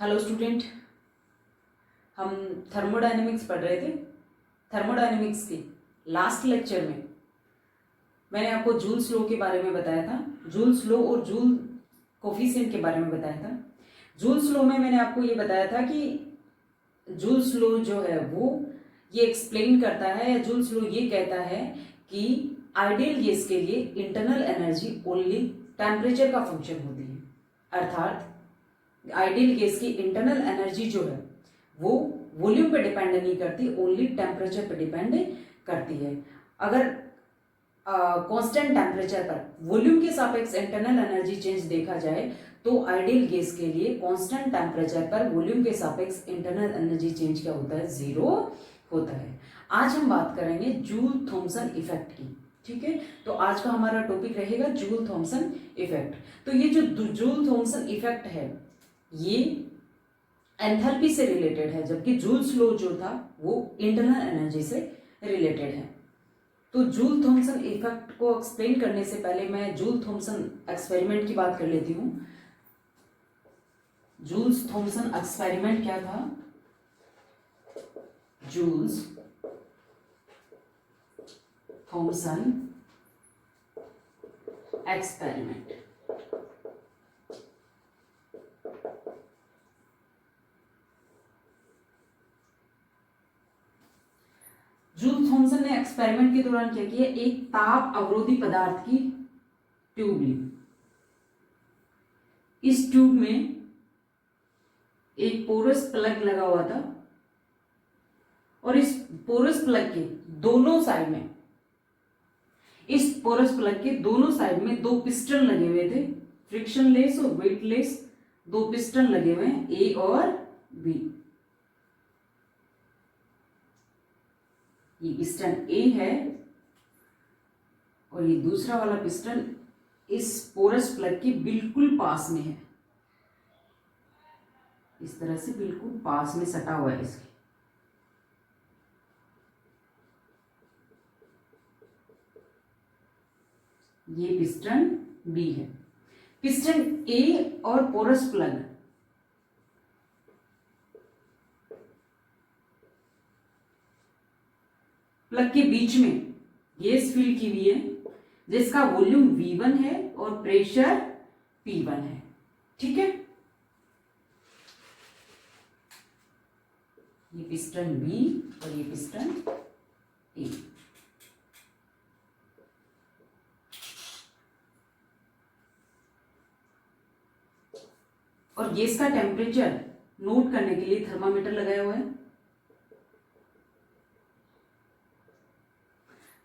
Hello student, हम thermodynamics पढ़ रहे थे। थर्मोडायनेमिक्स के लास्ट लेक्चर में मैंने आपको जूल्स लॉ के बारे में बताया था। जूल्स लॉ और जूल कोफिशिएंट के बारे में बताया था। जूल्स लॉ में मैंने आपको ये बताया था कि जूल्स लॉ जो है वो ये एक्सप्लेन करता है, या जूल्स लॉ ये कहता है कि आइडियल गैस के लिए इंटरनल एनर्जी ओनली टेम्परेचर का फंक्शन होती है। अर्थात आइडियल गैस की इंटरनल एनर्जी जो है वो वॉल्यूम पे डिपेंड नहीं करती, ओनली टेम्परेचर पे डिपेंड करती है। अगर कांस्टेंट टेम्परेचर पर वॉल्यूम के सापेक्ष इंटरनल एनर्जी चेंज देखा जाए तो आइडियल गैस के लिए कांस्टेंट टेम्परेचर पर वॉल्यूम के सापेक्ष इंटरनल एनर्जी चेंज क्या होता है? जीरो होता है। आज हम बात करेंगे जूल थॉमसन इफेक्ट की। ठीक है, तो आज का हमारा टॉपिक रहेगा जूल थॉमसन इफेक्ट। तो ये जो जूल थॉमसन इफेक्ट है ये एंथैल्पी से रिलेटेड है, जबकि जूल्स लॉ जो था वो इंटरनल एनर्जी से रिलेटेड है। तो जूल थॉमसन इफेक्ट को एक्सप्लेन करने से पहले मैं जूल थॉमसन एक्सपेरिमेंट की बात कर लेती हूँ। जूल्स थॉमसन एक्सपेरिमेंट क्या था? Joules Thomson experiment. Joule Thomson ने एक्सपेरिमेंट के दौरान क्या किया? एक ताप अवरोधी पदार्थ की ट्यूब ली। इस ट्यूब में एक पोरस प्लग लगा हुआ था और इस पोरस प्लग के दोनों साइड में, इस पोरस प्लग के दोनों साइड में दो पिस्टन लगे हुए थे, फ्रिक्शनलेस और वेटलेस दो पिस्टन लगे हुए हैं, ए और बी। ये पिस्टन ए है और ये दूसरा वाला पिस्टन इस पोरस प्लग के बिल्कुल पास में है, इस तरह से बिल्कुल पास में सटा हुआ है इसके। ये पिस्टन बी है। पिस्टन ए और पोरस प्लग के बीच में गैस फिल की हुई है जिसका वॉल्यूम V1 है और प्रेशर P1 है। ठीक है, ये पिस्टन बी और ये पिस्टन ए। और गैस का टेम्परेचर नोट करने के लिए थर्मामीटर लगाया हुआ है।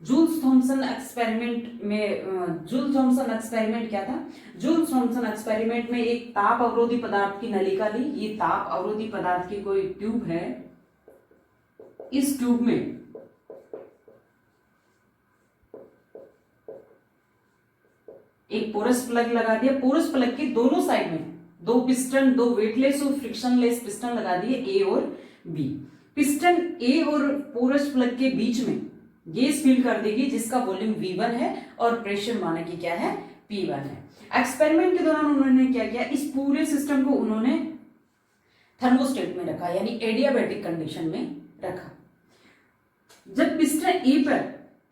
जूल्स थॉमसन एक्सपेरिमेंट में जूल थॉमसन एक्सपेरिमेंट क्या था? जूल थॉमसन एक्सपेरिमेंट में एक ताप अवरोधी पदार्थ की नलिका ली। ये ताप अवरोधी पदार्थ की कोई ट्यूब है। इस ट्यूब में एक पोरस प्लग लगा दिया। पोरस प्लग के दोनों साइड में दो पिस्टन, दो वेटलेस और फ्रिक्शनलेस पिस्टन लगा दिए, ए और बी। पिस्टन ए और पोरस प्लग के बीच में गैस फिल कर देगी जिसका वॉल्यूम V1 है और प्रेशर माना कि क्या है? P1 है। एक्सपेरिमेंट के दौरान उन्होंने क्या किया? इस पूरे सिस्टम को उन्होंने थर्मोस्टेट में रखा, यानी एडियाबैटिक कंडीशन में रखा। जब पिस्टन ए पर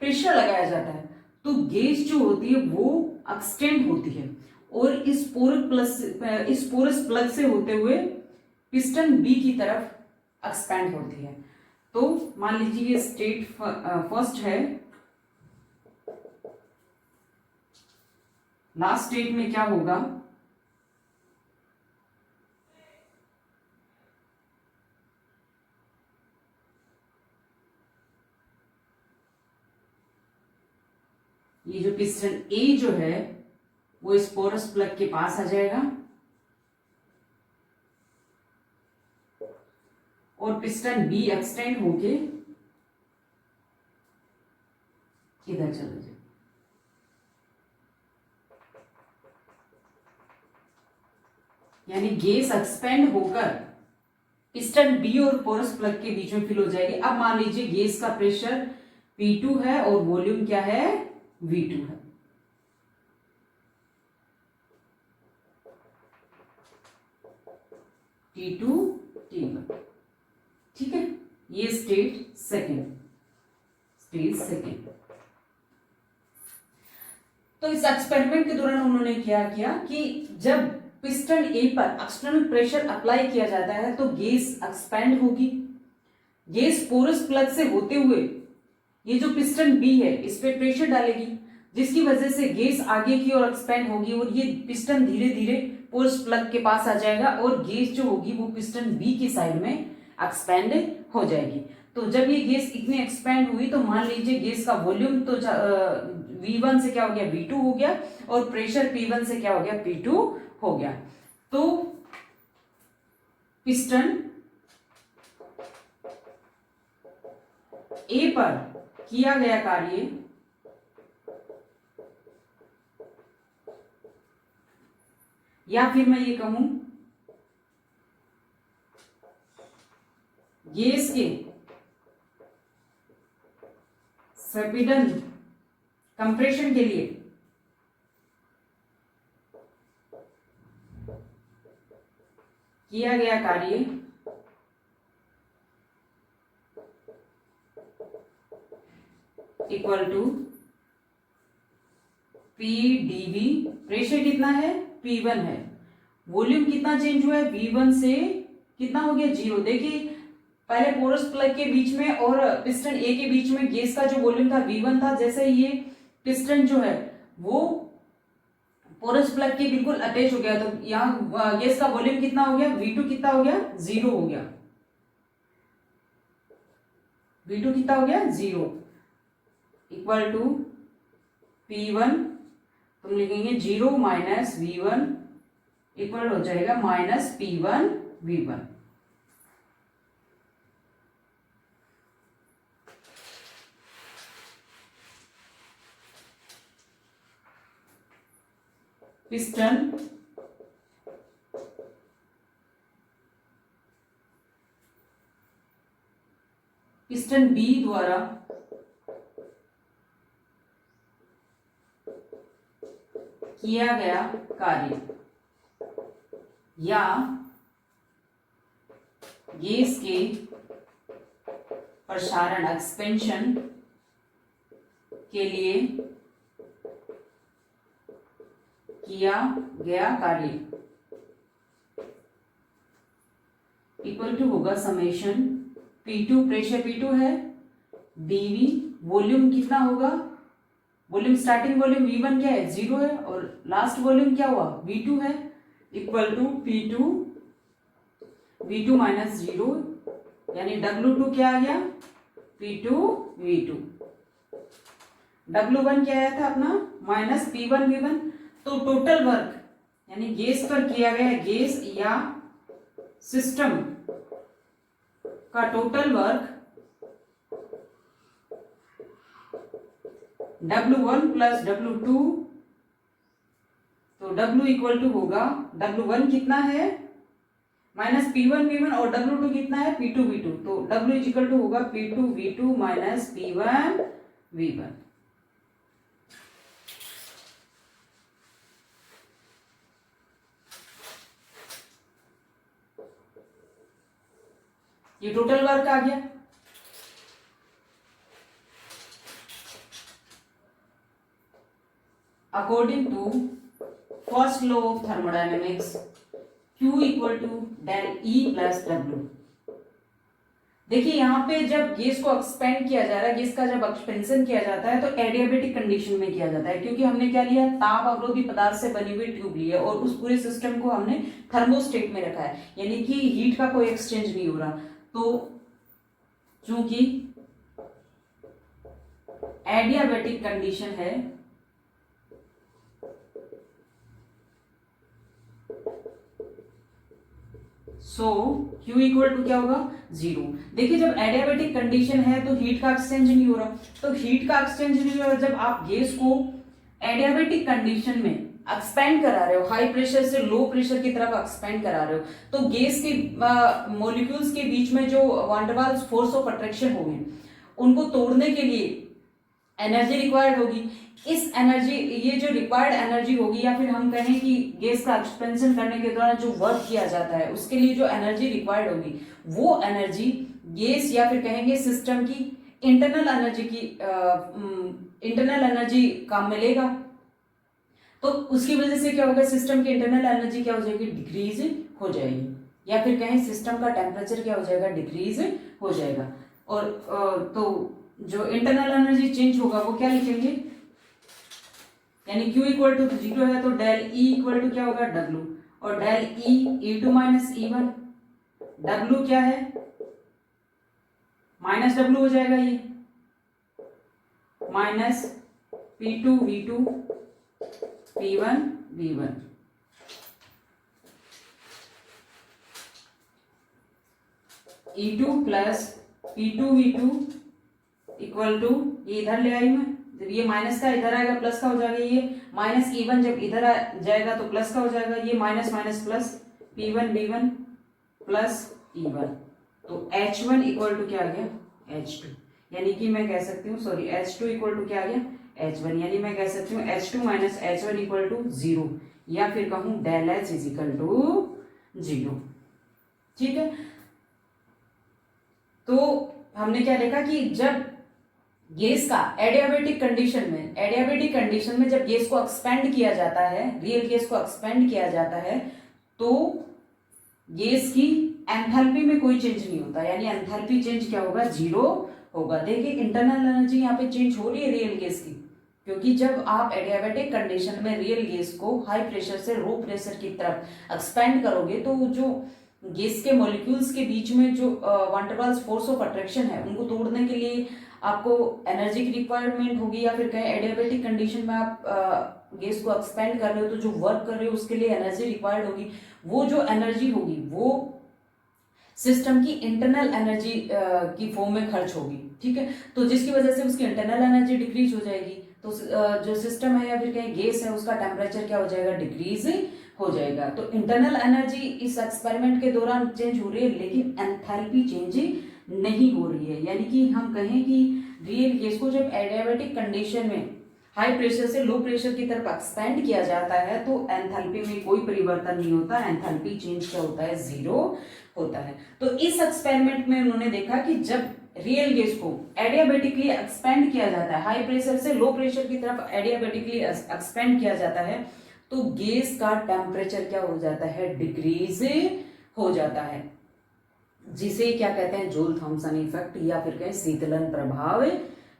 प्रेशर लगाया जाता है तो गैस जो होती है वो एक्सटेंड होती है और इस पोरस प्लग से होते हुए पिस्टन बी की तरफ एक्सपैंड होती है। तो मान लीजिए ये स्टेट फर्स्ट है। लास्ट स्टेट में क्या होगा? ये जो पिस्टन ए जो है वो इस पोरस प्लग के पास आ जाएगा और पिस्टन बी एक्सटेंड होके इधर चला जाए। यानी गैस एक्सपेंड होकर पिस्टन बी और पोरस प्लग के बीच में फिल हो जाएगी। अब मान लीजिए गैस का प्रेशर P2 है और वॉल्यूम क्या है? V2 है। T2 T1, ठीक है, ये स्टेज सेकेंड। तो इस एक्सपेरिमेंट के दौरान उन्होंने क्या किया कि जब पिस्टन ए पर एक्सटर्नल प्रेशर अप्लाई किया जाता है तो गैस एक्सपैंड होगी। गैस पोरस प्लग से होते हुए ये जो पिस्टन बी है इस पे प्रेशर डालेगी, जिसकी वजह से गैस आगे की ओर एक्सपैंड होगी और ये पिस्टन धीरे धीरे पोरस प्लग के पास आ जाएगा और गैस जो होगी वो पिस्टन बी की साइड में एक्सपैंड हो जाएगी। तो जब ये गैस इतनी एक्सपैंड हुई तो मान लीजिए गैस का वॉल्यूम तो V1 से क्या हो गया, V2 हो गया, और प्रेशर P1 से क्या हो गया, P2 हो गया। तो पिस्टन ए पर किया गया कार्य या फिर मैं ये कहूं गैस के सपिडन कंप्रेशन के लिए किया गया कार्य इक्वल टू PdV। प्रेशर कितना है, P1 है। वॉल्यूम कितना चेंज हुआ है, V1 से कितना हो गया, 0। देखिए पहले पोरस प्लग के बीच में और पिस्टन ए के बीच में गैस का जो वॉल्यूम था V1 था। जैसे ये पिस्टन जो है वो पोरस प्लग के बिल्कुल अटैच हो गया तो यहाँ गैस का वॉल्यूम कितना हो गया, V2 कितना हो गया, 0 हो गया। V2 कितना हो गया, 0 इक्वल टू P1। तुम लिखेंगे 0 माइनस V1 इक्वल हो जाएगा minus P1 V1। Piston B द्वारा किया गया कार्य या गैस के प्रसारण एक्सपेंशन के लिए किया गया कार्य इक्वल टू होगा समेशन P2, प्रेशर P2 है, dV वॉल्यूम कितना होगा, वॉल्यूम स्टार्टिंग वॉल्यूम V1 क्या है, 0 है, और लास्ट वॉल्यूम क्या हुआ, V2 है, equal to P2 V2 minus 0, यानी W2 क्या आ गया, P2 V2। W1 क्या आया था अपना, माइनस P1 V1। तो टोटल वर्क यानी गैस पर किया गया, गैस या सिस्टम का total work W1 plus W2। तो W इक्वल टू होगा, W1 कितना है माइनस P1 V1 और W2 कितना है P2 V2। तो W इक्वल टू होगा P2 V2 minus P1 V1। ये टोटल वर्क आ गया। According to first law of thermodynamics Q equal to del E plus W। देखिए यहाँ पे जब गैस को एक्सपेंड किया जा रहा है, गैस का जब एक्सपेंशन किया जाता है तो एडियाबेटिक कंडीशन में किया जाता है, क्योंकि हमने क्या लिया, ताप अवरोधी पदार्थ से बनी हुई ट्यूब ली है और उस पूरे सिस्टम को हमने थर्मोस्टेट में रखा है, यानी कि हीट का कोई एक्सचेंज नहीं हो रहा। तो चूंकि एडियाबेटिक कंडीशन है सो Q इक्वल टू क्या होगा, 0। देखिए जब एडियाबेटिक कंडीशन है तो हीट का एक्सचेंज नहीं हो रहा, तो हीट का एक्सचेंज नहीं हो रहा जब आप गैस को एडियाबेटिक कंडीशन में एक्सपेंड करा रहे हो, हाई प्रेशर से लो प्रेशर की तरफ एक्सपेंड करा रहे हो, तो गैस के मॉलिक्यूल्स के बीच में जो van der Waals force of attraction हो गए उनको तोड़ने के लिए एनर्जी रिक्वायर्ड होगी। इस एनर्जी, ये जो रिक्वायर्ड एनर्जी होगी, या फिर हम कहें कि गैस का एक्सपेंशन करने के दौरान जो वर्क किया जाता है उसके लिए जो एनर्जी रिक्वायर्ड होगी, वो एनर्जी गैस या फिर कहेंगे सिस्टम की इंटरनल एनर्जी काम में लेगा। तो उसकी वजह से क्या होगा, सिस्टम की इंटरनल एनर्जी क्या हो जाएगी, डिक्रीज हो जाएगी, या फिर कहें सिस्टम का टेम्परेचर क्या हो जाएगा, डिक्रीज हो जाएगा। और तो जो इंटरनल एनर्जी चेंज होगा वो क्या लिखेंगे, यानी Q इक्वल टू 0 है तो डेल E इक्वल टू क्या होगा, W, और del E E2 minus E1, W क्या है, माइनस W हो जाएगा, ये minus P2 V2 P1 V1। E2 plus P2 V2 equal to, ये इधर ले आई मैं, जब ये माइनस का इधर आएगा प्लस का हो जाएगा, ये माइनस E1 जब इधर आ जाएगा तो प्लस का हो जाएगा, ये minus minus plus P1 V1 plus E1, तो H1 इक्वल टू क्या आ गया, H2, यानी कि मैं कह सकती हूँ, सॉरी, H2 इक्वल टू क्या आ गया, H1, यानी मैं कह सकती हूँ H2 minus H1 equal to 0, या फिर कहूँ del H is equal to 0। ठीक है, तो हमने क्या देखा कि जब गैस का एडियाबेटिक कंडीशन में जब गैस को एक्सपेंड किया जाता है, रियल गैस को एक्सपेंड किया जाता है, तो गैस की एंथैल्पी में कोई चेंज नहीं होता, यानी एंथैल्पी चेंज क्या होगा, 0 होगा। देखिए इंटरनल एनर्जी यहाँ पे चेंज हो रही है रियल गैस की, क्योंकि जब आप एडियाबेटिक कंडीशन में रियल गैस को हाई प्रेशर से लो प्रेशर की तरफ एक्सपेंड करोगे, तो जो गैस के मॉलिक्यूल्स के बीच में जो van der Waals force of attraction है, उनको तोड़ने के लिए आपको एनर्जी की रिक्वायरमेंट होगी, या फिर कहें एडियाबेटिक कंडीशन में आप गैस को एक्सपेंड कर रहे हो तो जो वर्क कर रहे हो उसके लिए एनर्जी रिक्वायर्ड होगी। वो जो एनर्जी होगी वो सिस्टम की इंटरनल एनर्जी की फॉर्म में खर्च होगी। ठीक है, तो जिसकी वजह से उसकी इंटरनल एनर्जी डिक्रीज हो जाएगी, तो जो सिस्टम है या फिर कहीं गैस है उसका टेम्परेचर क्या हो जाएगा, डिक्रीज हो जाएगा। तो इंटरनल एनर्जी इस एक्सपेरिमेंट के दौरान चेंज हो रही है, लेकिन एंथैल्पी चेंज नहीं हो रही है। यानी कि हम कहें कि रियल गैस को जब एडियाबेटिक कंडीशन में हाई प्रेशर से लो प्रेशर की तरफ एक्सपेंड किया जाता है तो एंथैल्पी में कोई परिवर्तन नहीं होता, एंथैल्पी चेंज क्या होता है, 0 होता है। तो इस एक्सपेरिमेंट में उन्होंने देखा कि जब रियल गैस को एडियाबेटिकली एक्सपेंड किया जाता है, हाई प्रेशर से लो प्रेशर की तरफ एडियाबेटिकली एक्सपेंड किया जाता है, तो गैस का टेम्परेचर क्या हो जाता है, डिक्रीज हो जाता है, जिसे क्या कहते हैं, जूल थॉमसन इफेक्ट, या फिर कहें शीतलन प्रभाव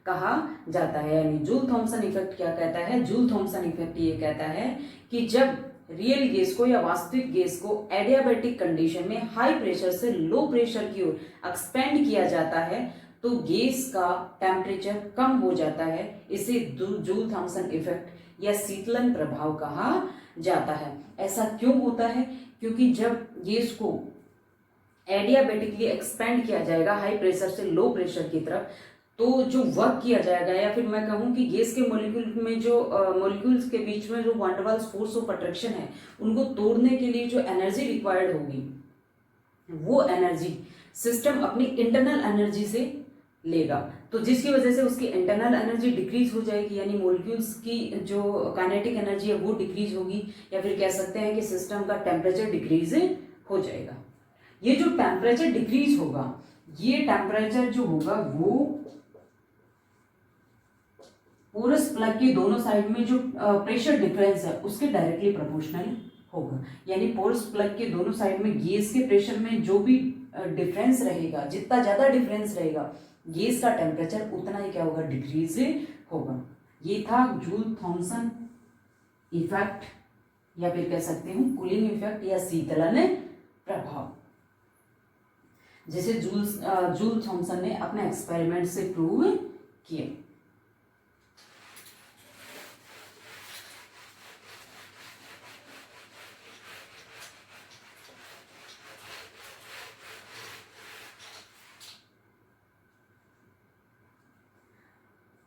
कहा जाता है। यानी जूल थॉमसन इफेक्ट क्या कहता है, जूल थॉमसन इफेक्ट ये कहता है कि जब रियल गैस को या वास्तविक गैस को एडियाबेटिक कंडीशन में हाई प्रेशर से लो प्रेशर की ओर एक्सपेंड किया जाता है तो गैस का टेम्परेचर कम हो जाता है। इसे जूल थॉमसन इफेक्ट या शीतलन प्रभाव कहा जाता है। ऐसा क्यों होता है, क्योंकि जब गैस को एडियाबेटिकली एक्सपेंड किया जाएगा हाई प्रेशर से लो प्रेशर की तरफ, तो जो वर्क किया जाएगा, या फिर मैं कहूं कि गैस के मॉलिक्यूल में जो मॉलिक्यूल्स के बीच में जो van der Waals force of attraction है, उनको तोड़ने के लिए जो एनर्जी रिक्वायर्ड होगी, वो एनर्जी सिस्टम अपनी इंटरनल एनर्जी से लेगा, तो जिसकी वजह से उसकी इंटरनल एनर्जी डिक्रीज हो जाएगी, यानी मॉलिक्यूल्स की जो काइनेटिक एनर्जी है वो डिक्रीज होगी, या फिर कह सकते हैं कि सिस्टम का टेम्परेचर डिक्रीज हो जाएगा। ये जो टेम्परेचर डिक्रीज होगा, ये टेम्परेचर जो होगा वो पोरस प्लग के दोनों साइड में जो प्रेशर डिफरेंस है उसके डायरेक्टली प्रोपोर्शनल होगा। यानी पोरस प्लग के दोनों साइड में गैस के प्रेशर में जो भी डिफरेंस रहेगा, जितना ज्यादा डिफरेंस रहेगा गैस का टेम्परेचर उतना ही क्या होगा, डिक्रीज होगा। ये था जूल थॉमसन इफेक्ट, या फिर कह सकते हैं कूलिंग इफेक्ट या शीतलन प्रभाव, जिसे जूल थॉमसन ने अपने एक्सपेरिमेंट से प्रूव किया।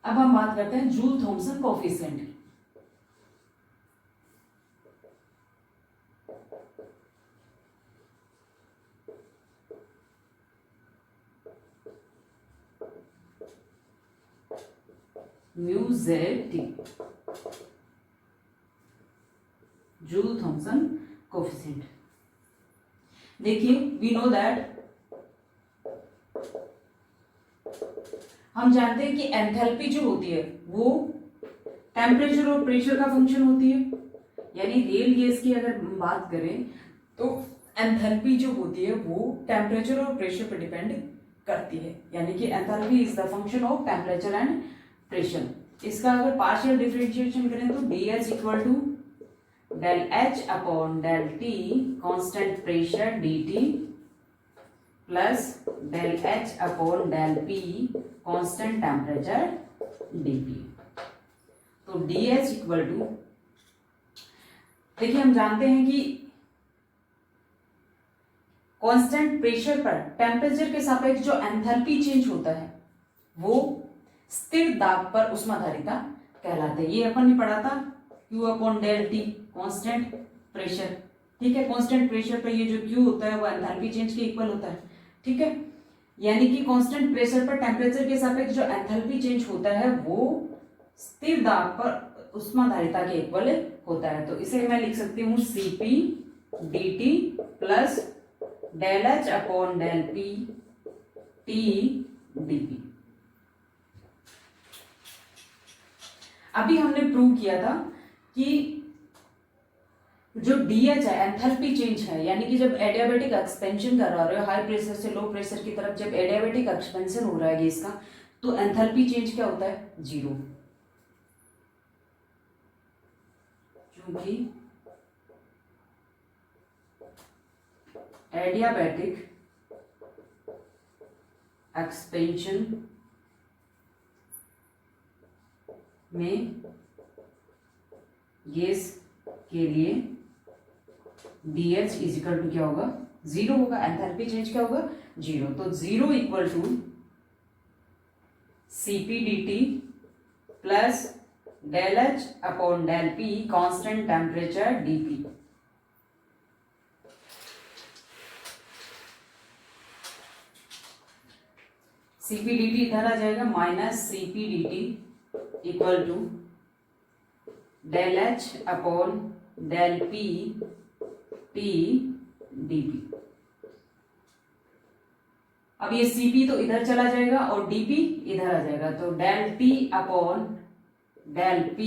अब हम बात करते हैं जूल थॉमसन कोफिशिएंट की। Mu Z T, Joule Thomson coefficient. देखिए वी नो दैट, हम जानते हैं कि एंथैल्पी जो होती है वो टेम्परेचर और प्रेशर का फंक्शन होती है। यानी रियल गैस की अगर हम बात करें तो एंथैल्पी जो होती है वो टेम्परेचर और प्रेशर पर डिपेंड करती है। यानी कि enthalpy is the function of temperature and pressure. इसका अगर पार्शियल डिफरेंशिएशन करें तो D H equal to del H upon del T constant pressure D T plus del H upon del P constant temperature D P. तो D H equal to, देखिए हम जानते हैं कि कांस्टेंट प्रेशर पर temperature के सापेक्ष जो एंथैल्पी चेंज होता है वो स्थिर दाब पर उष्माधारिता कहलाते हैं। ये अपन ने पढ़ा था Q upon del T constant pressure, ठीक है। कांस्टेंट प्रेशर पर ये जो Q होता है वो एंथैल्पी चेंज के इक्वल होता है, ठीक है। यानी कि कांस्टेंट प्रेशर पर टेम्परेचर के सापेक्ष जो एंथैल्पी चेंज होता है वो स्थिर दाब पर उष्माधारिता के इक्वल होता है। तो इसे मैं लिख सकती हूँ Cp dt plus del H upon del P T D P. अभी हमने प्रूव किया था कि जो डीएच है एंथैल्पी चेंज है, यानी कि जब एडियाबेटिक एक्सपेंशन कर रहे हो हाई प्रेशर से लो प्रेशर की तरफ, जब एडियाबेटिक एक्सपेंशन हो रहा है गैस का, तो एंथैल्पी चेंज क्या होता है? जीरो। क्योंकि एडियाबेटिक एक्सपेंशन में गैस के लिए DH इजिकल टू क्या होगा? जीरो होगा। एंथैल्पी चेंज क्या होगा? जीरो। तो zero equal to Cp dt plus del H upon del P constant temperature dP। Cp dt इधर आ जाएगा minus Cp dt equal to del H upon del P T D P. अब ये Cp तो इधर चला जाएगा और dP इधर आ जाएगा, तो del T upon del P,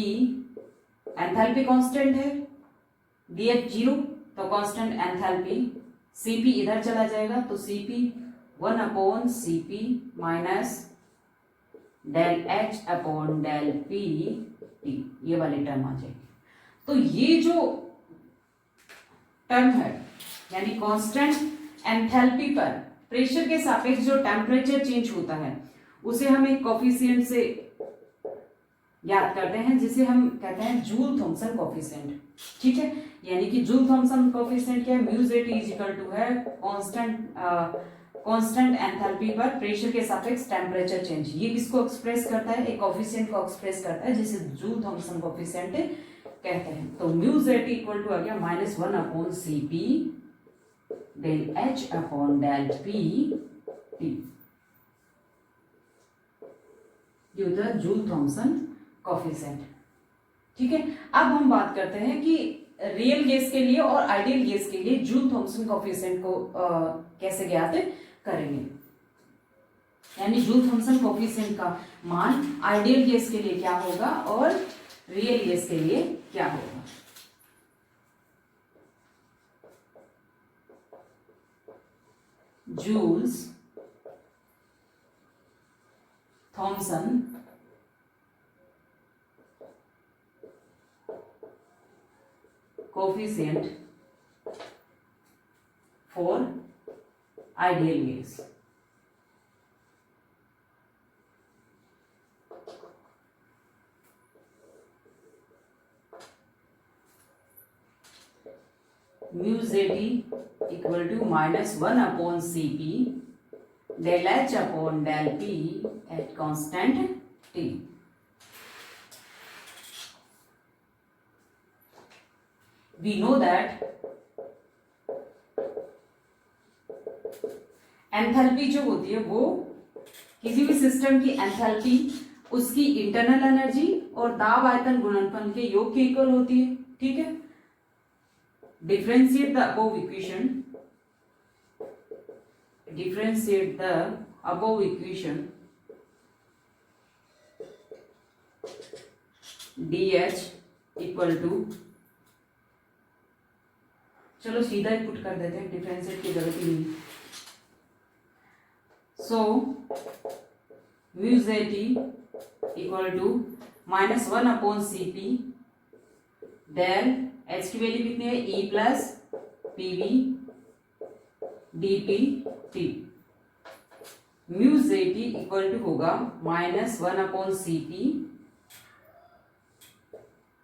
enthalpy constant है, DH जीरो, तो कांस्टेंट एंथैल्पी। Cp इधर चला जाएगा तो Cp 1 upon Cp minus del H upon del P T, ये वाली टर्म आ जाएगी। तो ये जो टर्म है यानी कांस्टेंट एंथैल्पी पर प्रेशर के सापेक्ष जो टेम्परेचर चेंज होता है उसे हम एक कोफिशिएंट से याद करते हैं जिसे हम कहते हैं जूल थॉमसन कोफिशिएंट, ठीक है। यानी कि जूल थॉमसन कोफिशिएंट क्या है? म्यू जेड इक्वल टू है कांस्टेंट एंथैल्पी पर प्रेशर के सापेक्ष टेम्परेचर चेंज। ये किसको एक्सप्रेस करता है? एक कोफिशिएंट को एक्सप्रेस करता है जिसे जूल थॉमसन कोफिशिएंट कहते हैं। तो म्यू जेड इक्वल टू आ गया minus 1 upon Cp del H upon del P T, ये होता है जूल थॉमसन कोफिशिएंट, ठीक है। अब हम बात करते हैं कि रियल गैस के लिए और आइडियल गैस के लिए जूल थॉमसन कोफिशिएंट को कैसे ज्ञात करेंगे। यानी जूल थॉमसन कोफिशिएंट का मान आइडियल गैस के लिए क्या होगा और रियल गैस के लिए क्या होगा। Joules Thomson coefficient for ideal gas. Mu Z equal to minus 1 upon Cp del H upon del P at constant T। We know that enthalpy जो होती है वो किसी भी सिस्टम की एंथैल्पी उसकी इंटरनल एनर्जी और दाब आयतन गुणनफल के योग के इक्वल होती है। ठीक है, differentiate the above equation, differentiate the above equation dH equal to, चलो सीधा ही पुट कर देते हैं, डिफरेंशिएट की जरूरत ही नहीं। So mu Z equal to -1/Cp del H की वैल्यू कितनी है, E plus PV dt। Mu Z equal to होगा -1/Cp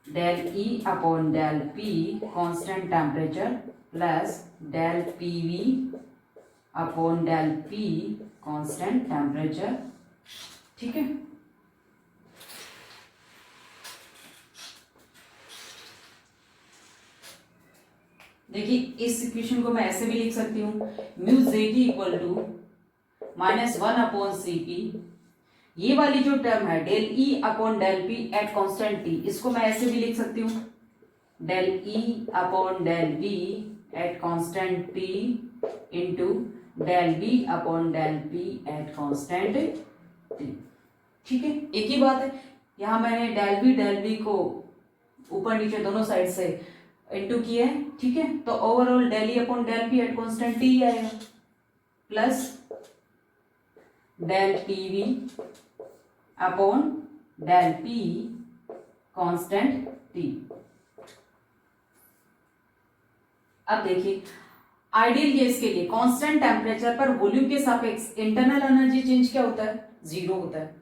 del E upon del P constant temperature plus del PV upon del P constant temperature. ठीक है, देखिए इस equation को मैं ऐसे भी लिख सकती हूँ, mu Z equal to -1/Cp, ये वाली जो टर्म है del E upon del P at constant T, इसको मैं ऐसे भी लिख सकती हूँ, del E upon del P at constant T into del B upon del P at constant T। ठीक है, एक ही बात है, यहाँ मैंने डेल B को ऊपर नीचे दोनों साइड से इंटू किया है। ठीक है, तो overall del E upon del P at constant T आएगा plus del PV upon del P constant T। अब देखिए आइडियल गैस के लिए कांस्टेंट टेम्परेचर पर वॉल्यूम के सापेक्ष इंटरनल एनर्जी चेंज क्या होता है, 0 होता है।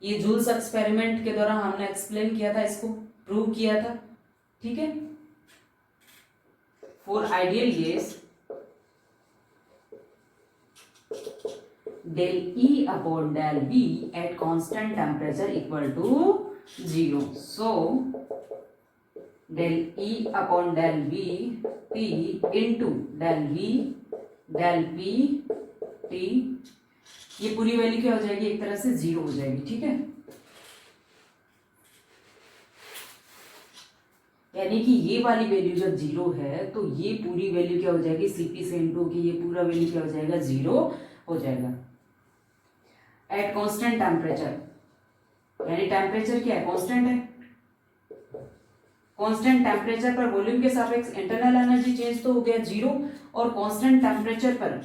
ये जूल्स एक्सपेरिमेंट के दौरान हमने एक्सप्लेन किया था, इसको प्रूव किया था। ठीक है, for ideal gas del E upon del B at constant temperature equal to 0. So del E upon del B P into del V del P T, ये पूरी वैल्यू क्या हो जाएगी, एक तरह से 0 हो जाएगी। ठीक है, यानी कि ये वाली वैल्यू जब 0 है तो ये पूरी वैल्यू क्या हो जाएगी, Cp से इंटू की ये पूरा वैल्यू क्या हो जाएगा, 0 हो जाएगा एट कांस्टेंट टेम्परेचर। यानी टेम्परेचर क्या है, कांस्टेंट है, कांस्टेंट टेम्परेचर पर वॉल्यूम के सापेक्ष इंटरनल एनर्जी चेंज तो हो गया 0, और कांस्टेंट टेम्परेचर पर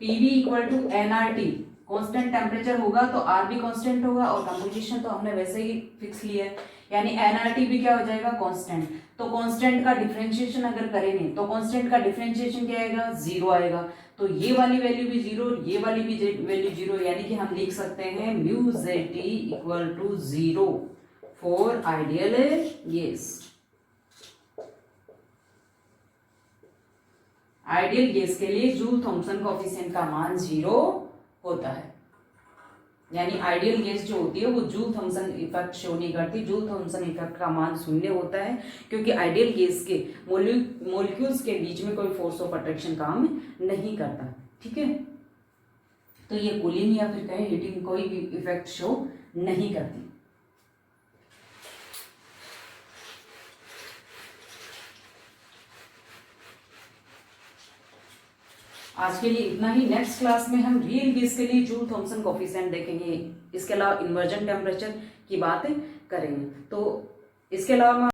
PV equal to nRT, constant temperature होगा तो R भी कांस्टेंट होगा, और कंपोजिशन तो हमने वैसे ही फिक्स लिया है, यानी nRT भी क्या हो जाएगा, कांस्टेंट। तो कांस्टेंट का डिफरेंशिएशन अगर करेंगे तो कांस्टेंट का डिफरेंशिएशन क्या आएगा, 0 आएगा। तो ये वाली वैल्यू भी 0, ये वाली भी वैल्यू 0, यानी कि हम लिख सकते हैं mu Z equal to 0 for ideal gas. Ideal gas के लिए जूल थॉम्सन कोएफिशिएंट का मान 0 होता है, यानी आइडियल गैस जो होती है वो जूल थॉम्सन इफेक्ट शो नहीं करती, जूल थॉम्सन इफेक्ट का मान 0 होता है, क्योंकि आइडियल गैस के मॉलिक्यूल्स के बीच में कोई फोर्स ऑफ अट्रैक्शन काम नहीं करता। ठीक है, तो ये कूलिंग या फिर कहें हीटिंग कोई भी इफेक्ट शो नहीं करती। आज के लिए इतना ही। नेक्स्ट क्लास में हम रियल गैस के लिए जूल थॉम्सन कोएफिशिएंट देखेंगे, इसके अलावा इन्वर्जन टेम्परेचर की बात करेंगे। तो इसके अलावा